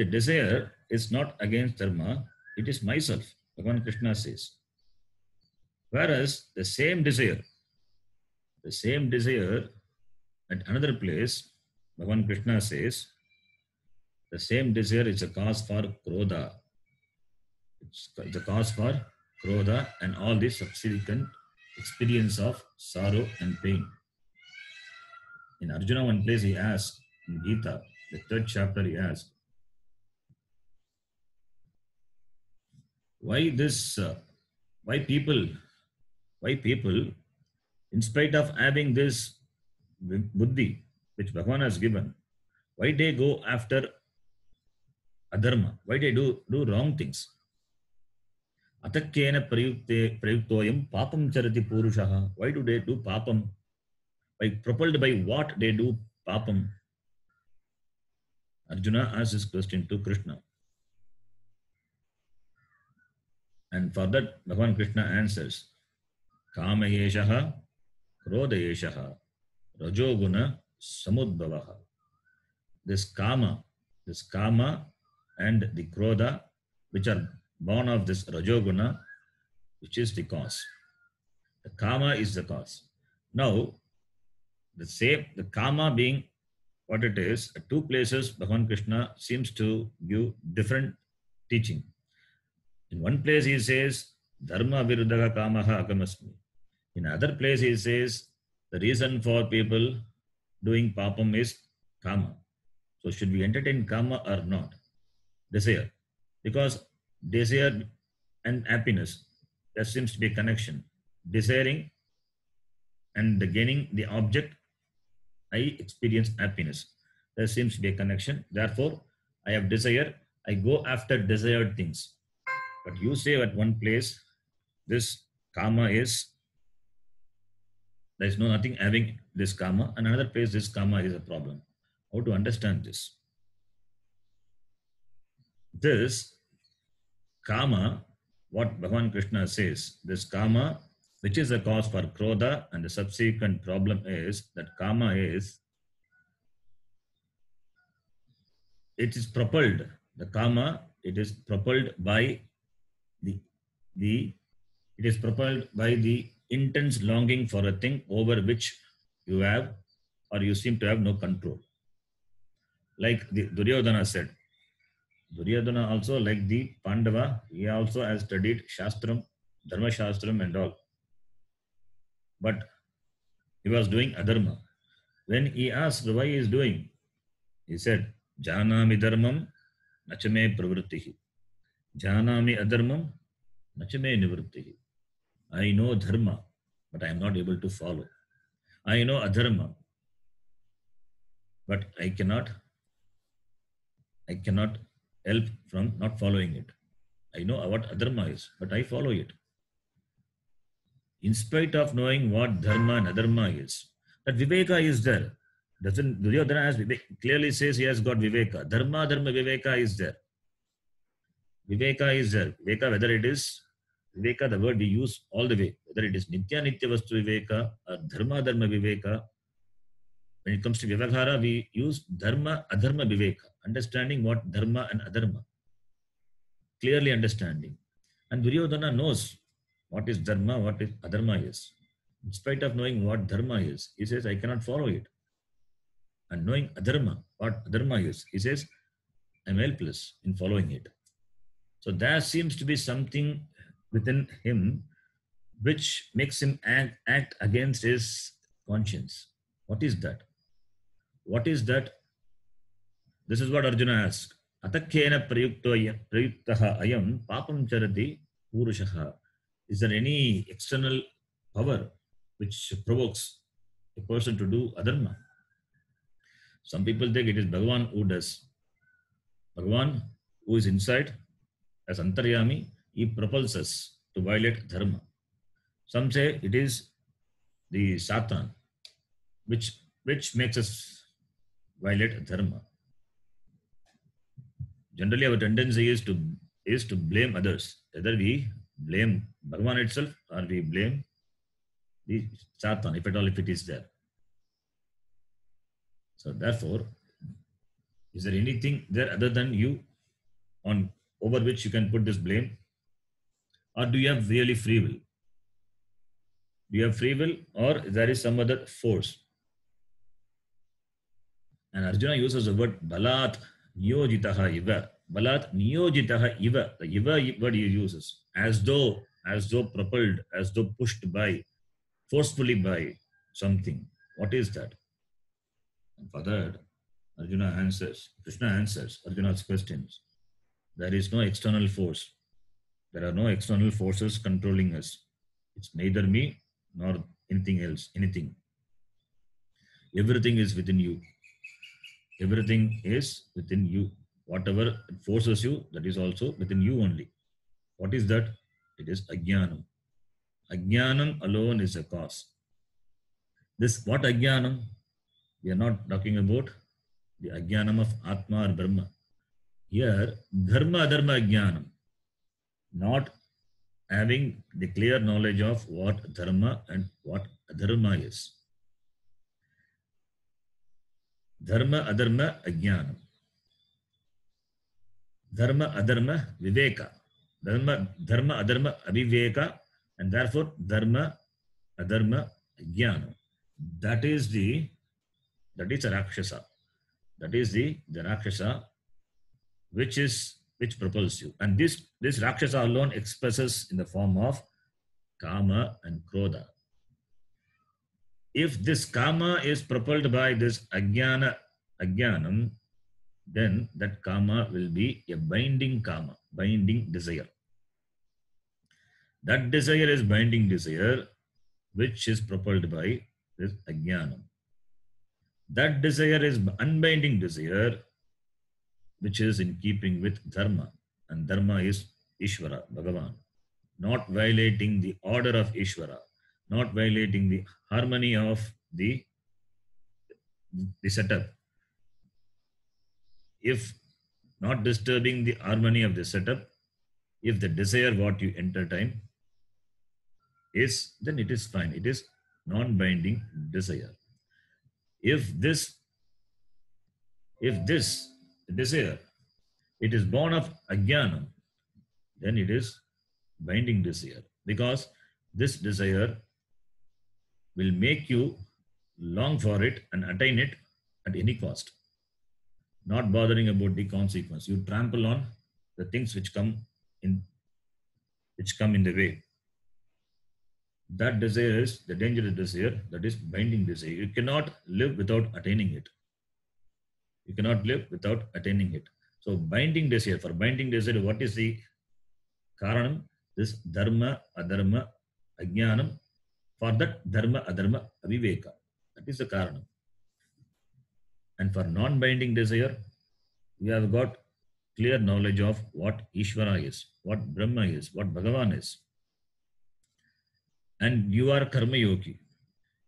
desire is not against dharma, it is myself, Bhagavan Krishna says. Whereas the same desire at another place, Bhagavan Krishna says, the same desire is a cause for krodha. It's a cause for krodha and all the subsequent experience of sorrow and pain. In Arjuna, one place he asked, in Gita, the 3rd chapter, he asked, why people, in spite of having this buddhi, which Bhagavan has given, why they go after adharma? Why they do wrong things? Atakkena prayuktoyam papam charati purushaha. Why do they do papam? Propelled by what they do papam? Arjuna asks this question to Krishna. And for that, Bhagavan Krishna answers, Kama yeshaha, krodha yeshaha, rajoguna samudbhavaha. This kama and the krodha, which are born of this rajoguna, which is the cause. The kama is the cause. Now, the kama being what it is, at two places Bhagavan Krishna seems to give different teaching. In one place he says, Dharma viruddhaha kamaha agamasmi. In another place he says, the reason for people doing papam is kama. So should we entertain kama or not? Desire. Because desire and happiness, there seems to be a connection. Desiring and gaining the object, I experience happiness. There seems to be a connection. Therefore, I have desire. I go after desired things. But you say at one place, this kama is, there is no nothing having this kama, and another place this kama is a problem. How to understand this? This kama, what Bhagavan Krishna says, this kama, which is the cause for krodha, and the subsequent problem is that kama is, it is propelled, the kama, it is propelled by the it is propelled by the intense longing for a thing over which you have or you seem to have no control. Like the Duryodhana said, Duryodhana also, like the Pandava, he also has studied Shastram, Dharma Shastram and all. But he was doing adharma. When he asked why he is doing, he said, Janami dharmam nachame pravrittihi. Janami adharmam nachame nivrittihi. I know dharma, but I am not able to follow. I know adharma, but I cannot help from not following it. I know what adharma is, but I follow it. In spite of knowing what dharma and adharma is, that viveka is there. Doesn't Duryodhana has clearly says he has got viveka. Dharma, dharma, viveka is there. Viveka is there. Viveka, whether it is viveka, the word we use all the way, whether it is nitya nitya vastu viveka or dharma dharma viveka. When it comes to vivekara, we use dharma adharma viveka, understanding what dharma and adharma, clearly understanding. And Duryodhana knows what is dharma, what is adharma is. In spite of knowing what dharma is, he says, I cannot follow it. And knowing adharma, what adharma is, he says, I'm helpless in following it. So there seems to be something within him which makes him act against his conscience. What is that? What is that? This is what Arjuna asks. Atakkena prayuktaha ayam papam charati purushaha. Is there any external power which provokes a person to do adharma? Some people think it is Bhagavan who does. Bhagavan, who is inside as Antaryami, he propels us to violate dharma. Some say it is the Satan which makes us violate dharma. Generally, our tendency is to blame others. Either we blame Bhagavan itself or we blame the Satan, if at all, if it is there. So therefore, is there anything there other than you on over which you can put this blame? Or do you have really free will? Do you have free will, or there is some other force? And Arjuna uses the word balat niyojitaha iva. Balat niyojitaha iva. The iva word he uses. As though propelled, as though pushed by, forcefully by something. What is that? And for that, Arjuna answers, Krishna answers Arjuna's questions. There is no external force. There are no external forces controlling us. It's neither me nor anything else, anything. Everything is within you. Everything is within you. Whatever forces you, that is also within you only. What is that? It is ajnanam. Ajnanam alone is a cause. This, what ajnanam? We are not talking about the ajnanam of Atma or Brahma. Here, dharma adharma ajnanam. Not having the clear knowledge of what dharma and what adharma is. Dharma adharma ajnanam. Dharma adharma viveka. Dharma adharma aviveka, and therefore dharma adharma ajnanam. That is a Rakshasa. That is the Rakshasa which propels you. And this Rakshasa alone expresses in the form of Kama and Krodha. If this Kama is propelled by this Ajnanam, then that Kama will be a binding Kama, binding desire. That desire is binding desire, which is propelled by this Ajnanam. That desire is unbinding desire, which is in keeping with Dharma. And Dharma is Ishvara, Bhagavan. not violating the order of Ishvara, not violating the harmony of the setup. If not disturbing the harmony of the setup, if the desire what you entertain is, then it is fine. It is non-binding desire. If this desire, it is born of ajnanam, then it is binding desire, because this desire will make you long for it and attain it at any cost, not bothering about the consequence. You trample on the things which come in the way. That desire is the dangerous desire, that is binding desire. You cannot live without attaining it. You cannot live without attaining it. So binding desire, for binding desire, what is the karanam? This dharma, adharma, ajnanam. For that dharma, adharma, aviveka. That is the karanam. And for non-binding desire, we have got clear knowledge of what Ishvara is, what Brahma is, what Bhagavan is. And you are karma yogi.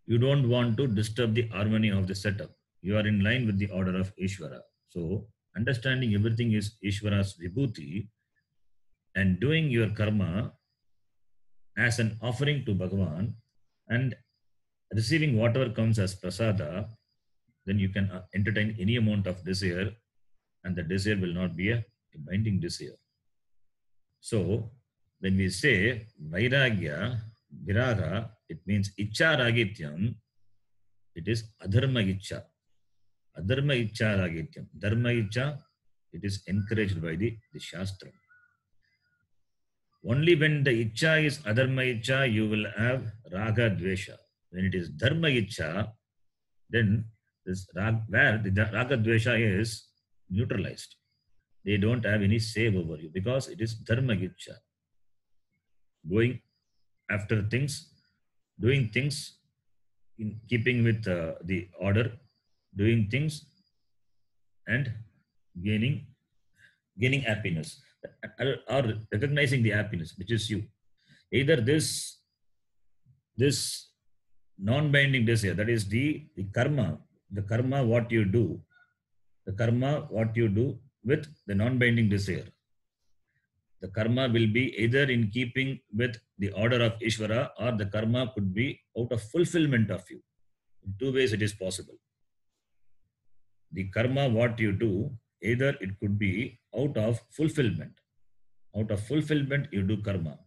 You don't want to disturb the harmony of the setup. You are in line with the order of Ishvara. So, understanding everything is Ishvara's vibhuti and doing your karma as an offering to Bhagavan and receiving whatever comes as prasada, then you can entertain any amount of desire, and the desire will not be a binding desire. So, when we say vairagya, viraga, it means ichcha ragityam, it is adharma ichcha. Adharma ichcha ragityam. Dharma ichcha, it is encouraged by the Shastra. Only when the ichcha is adharma ichcha, you will have raga dvesha. When it is dharma ichcha, then this where the raga dvesha is neutralized. They don't have any say over you, because it is dharma ichcha. Going after things, doing things in keeping with the order, doing things and gaining happiness, or recognizing the happiness, which is you. Either this non-binding desire, that is the karma what you do, with the non-binding desire. The karma will be either in keeping with the order of Ishvara, or the karma could be out of fulfillment of you. In two ways it is possible. The karma what you do, either it could be out of fulfillment. Out of fulfillment you do karma.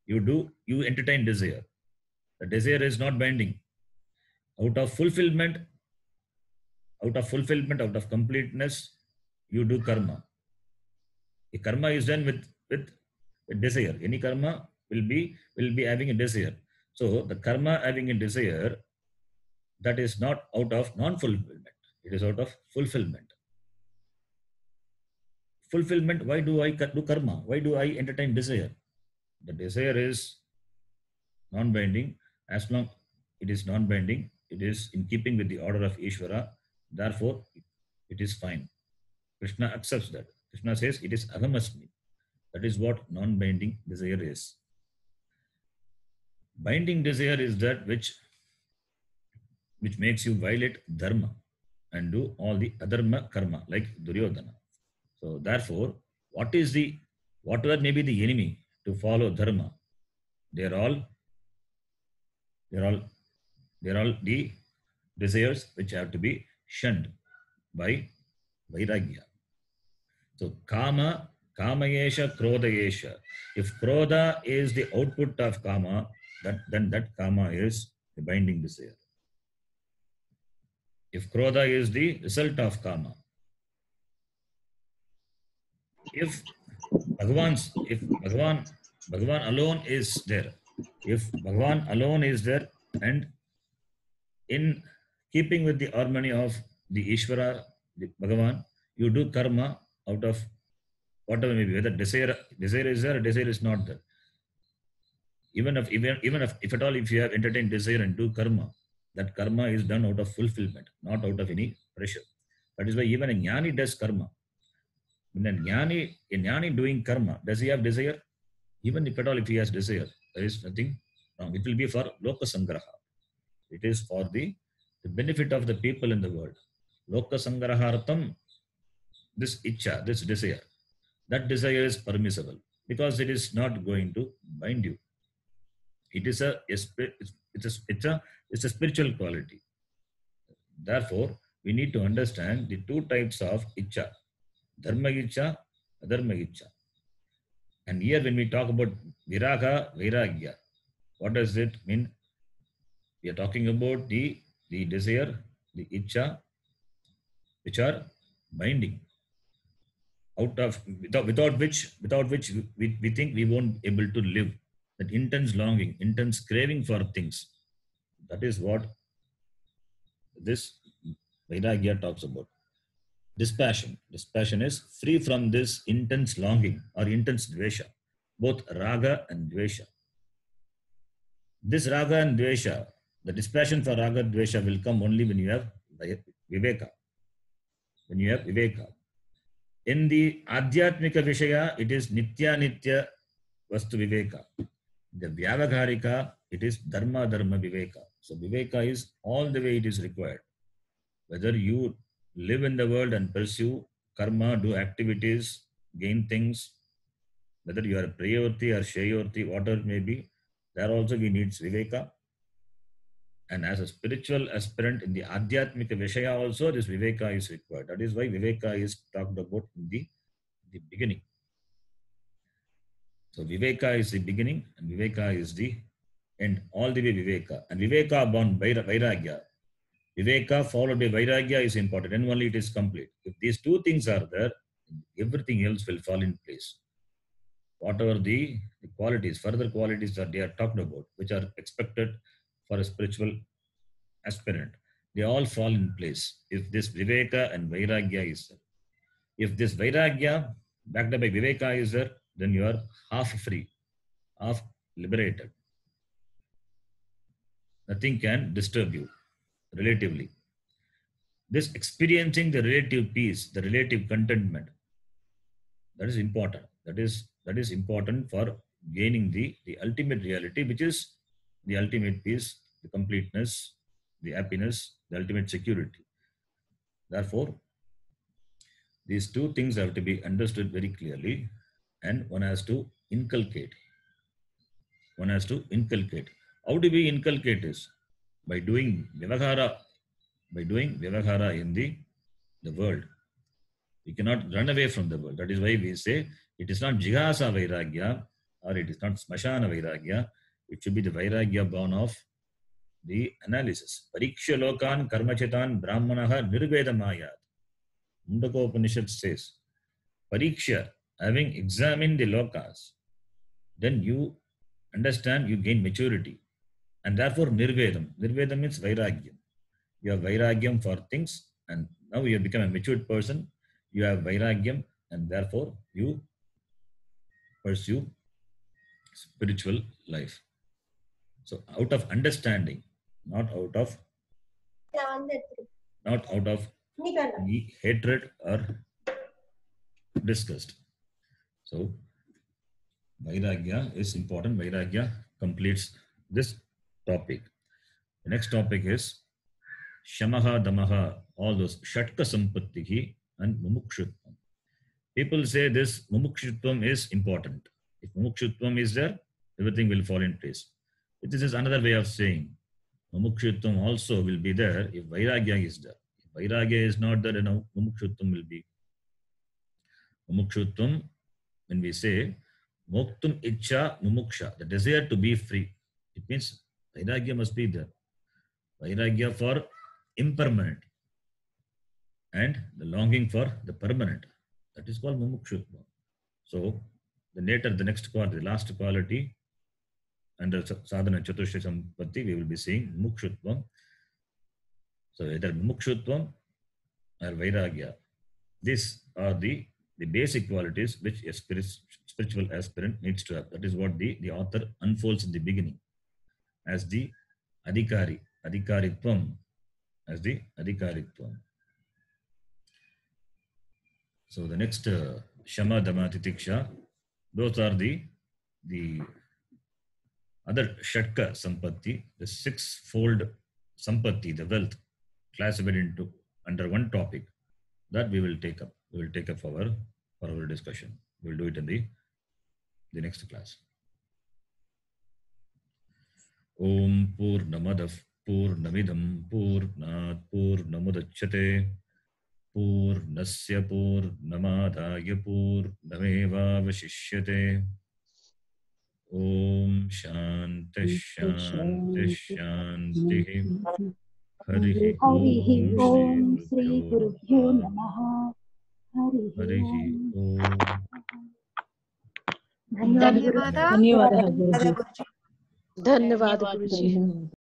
You entertain desire. The desire is not binding. Out of fulfillment, out of completeness, you do karma. The karma is done with desire. Any karma will be having a desire. So the karma having a desire, that is not out of non-fulfillment. It is out of fulfillment. Fulfillment, why do I do karma? Why do I entertain desire? The desire is non-binding. As long it is non-binding, it is in keeping with the order of Ishvara. Therefore, it is fine. Krishna accepts that. Krishna says it is agamasmi. That is what non-binding desire is. Binding desire is that which makes you violate dharma and do all the adharma karma, like Duryodhana. So therefore, whatever may be the enemy to follow dharma, they are all the desires which have to be shunned by vairagya. So kama yesha, krodha yesha. If krodha is the output of kama, then that kama is the binding desire. If krodha is the result of kama, if Bhagavan alone is there, and in keeping with the harmony of the Ishvara, the Bhagavan, you do karma out of whatever may be, whether desire is there or desire is not there. Even if at all, if you have entertained desire and do karma, that karma is done out of fulfillment, not out of any pressure. That is why even a jnani does karma. When a jnani doing karma, does he have desire? Even if at all, if he has desire, there is nothing wrong. It will be for loka sangraha. It is for the benefit of the people in the world. Loka sangrahartam, this itcha, this desire, that desire is permissible because it is not going to bind you. It is it's a spiritual quality. Therefore, we need to understand the two types of itcha, dharma itcha, adharma itcha. And here, when we talk about viraga, vairagya, what does it mean? We are talking about the desire, the itcha, which are binding. Without which we think we won't be able to live. That intense longing, intense craving for things. That is what this vairagya talks about. Dispassion. Dispassion is free from this intense longing or intense dvesha, both raga and dvesha. This raga and dvesha, the dispassion for raga and dvesha will come only when you have viveka. When you have viveka. In the adhyatmika vishaya, it is nitya vastu viveka. The vyavagharika, it is dharma viveka. So viveka is all the way it is required. Whether you live in the world and pursue karma, do activities, gain things, whether you are a prayorti or shayorti, whatever it may be, there also we need viveka. And as a spiritual aspirant in the adhyatmika vishaya also, this viveka is required. That is why viveka is talked about in the beginning. So viveka is the beginning and viveka is the end. All the way viveka. And viveka bound vairagya. Viveka followed by vairagya is important and only it is complete. If these two things are there, everything else will fall in place. Whatever the qualities, further qualities that they are talked about, which are expected for a spiritual aspirant, they all fall in place if this viveka and vairagya is there. If this vairagya backed up by viveka is there, then you are half free, half liberated. Nothing can disturb you relatively. This experiencing the relative peace, the relative contentment, that is important. That is important for gaining the ultimate reality, which is the ultimate peace, the completeness, the happiness, the ultimate security. Therefore, these two things have to be understood very clearly, and one has to inculcate. One has to inculcate. How do we inculcate this? By doing vyavahara, in the world. We cannot run away from the world. That is why we say it is not jigasa vairagya or it is not smashana vairagya. It should be the vairagya born of the analysis. Pariksha lokan karmachitan brahmanaha nirvedamayat. Mundaka Upanishad says, Pariksha, having examined the lokas, then you understand, you gain maturity. And therefore nirvedam. Nirvedam means vairagyam. You have vairagyam for things and now you have become a matured person. You have vairagyam and therefore you pursue spiritual life. So out of understanding, not out of the hatred or disgust. So vairagya is important. Vairagya completes this topic. The next topic is shamaha, damaha, all those shatka sampattihi and mumukshutvam. People say this mumukshutvam is important. If mumukshutvam is there, everything will fall in place. This is another way of saying mumukshutvam also will be there if vairagya is there. If vairagya is not there, then mumukshutvam will be. Mumukshutvam, when we say moktum ichcha mumuksha, the desire to be free, it means vairagya must be there. Vairagya for impermanent and the longing for the permanent. That is called mumukshutva. So the next quality, the last quality under sadhana chatusha sampatti, we will be seeing mumukshutvam. So either mumukshutvam or vairagya. These are the basic qualities which a spiritual aspirant needs to have. That is what the author unfolds in the beginning as the adhikaritvam, as the adhikaritvam. So the next shama, dama, titiksha, those are the the other Shatka Sampatti, the six-fold Sampatti, the wealth, classified into under one topic, that we will take up. We will take up for our discussion. We will do it in the next class. Om Purnamadav Purnamidam Purnat Purnamudachyate Purnasya Purnamadaya Purnamevavashishyate. Om Shanti Shanti Shanti. Harihi Om Shri Gurubhyo Namaः. Harihi Om. धन्यवाद गुरुजी।